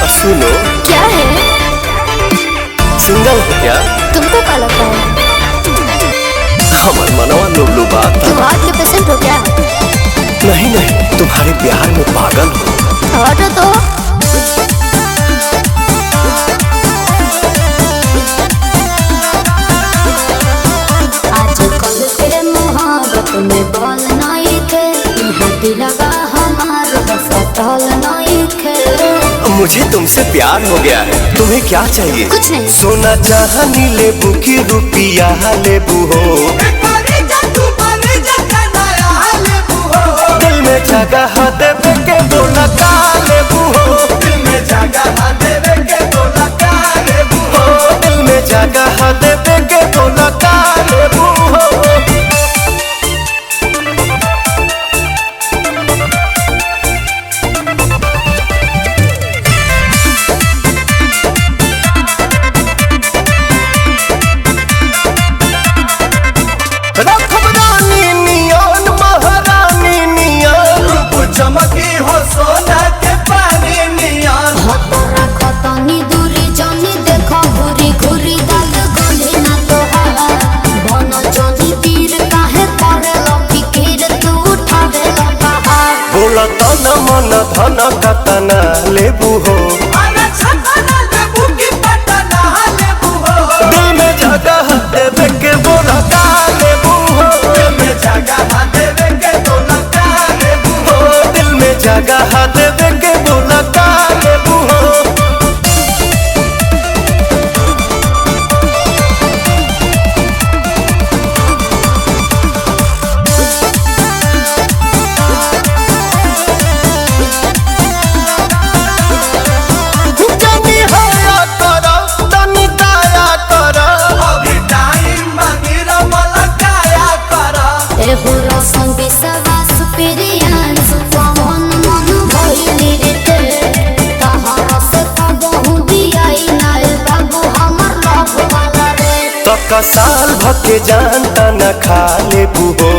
सुनो। क्या है? सिंगल हो क्या? तुमको क्या लगता है? हमार मनवा लुबलु बात। तुम हार्ट के पेशेंट हो क्या? नहीं नहीं, तुम्हारे प्यार में पागल हो। हटो तो। आजकल के मोहब्बत में बल नहीं थे, दिलवा हमार बसतल नहीं थे। मुझे तुमसे प्यार हो गया है। तुम्हें क्या चाहिए? कुछ नहीं। सोना चाहनी लेबू की रुपिया लेबू हो। दिल में जगह देवे के बोला का लेबू हो। दिल में जगह देवे के बोला का लेबू हो। दिल में जगह देवे के बोला का लेबू हो। चमकी हो सोना के पानी नियन। खतनी दूरी जानी देखो घुरी घुरी दाल गली ना तोहार बन जानी तीर काहे पड़े लगी कीर तू उठावे लगा। बोला तन मन धन कतना लेबू हो। लेबू की पटना लेबू हो। दिल में जगह देवे के बोला का लेबू हो। दिल में जगह देवे के बोला का लेबू हो। दिल में जगह देवे के बोला का लेबू हो। जनी हया करो तनी दया करो। अभी टाइम मंदिर मलकाया करा। ए बुरा संग विश्वास प्रियान सुपवन मन भइली रे तहरा से कबहू दियाई नाल बाबू हमर लव वाला रे। तक साल भके जानता न खा लेबू हो।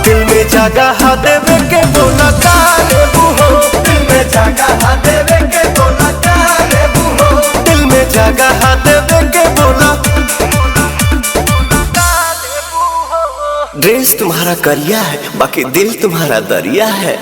दिल में जगह देवे के बोला का लेबू हो। दिल में जगह देवे के बोला का लेबू हो। दिल में जगह देवे के बोला। ड्रेस तुम्हारा करिया है, बाकी दिल तुम्हारा दरिया है।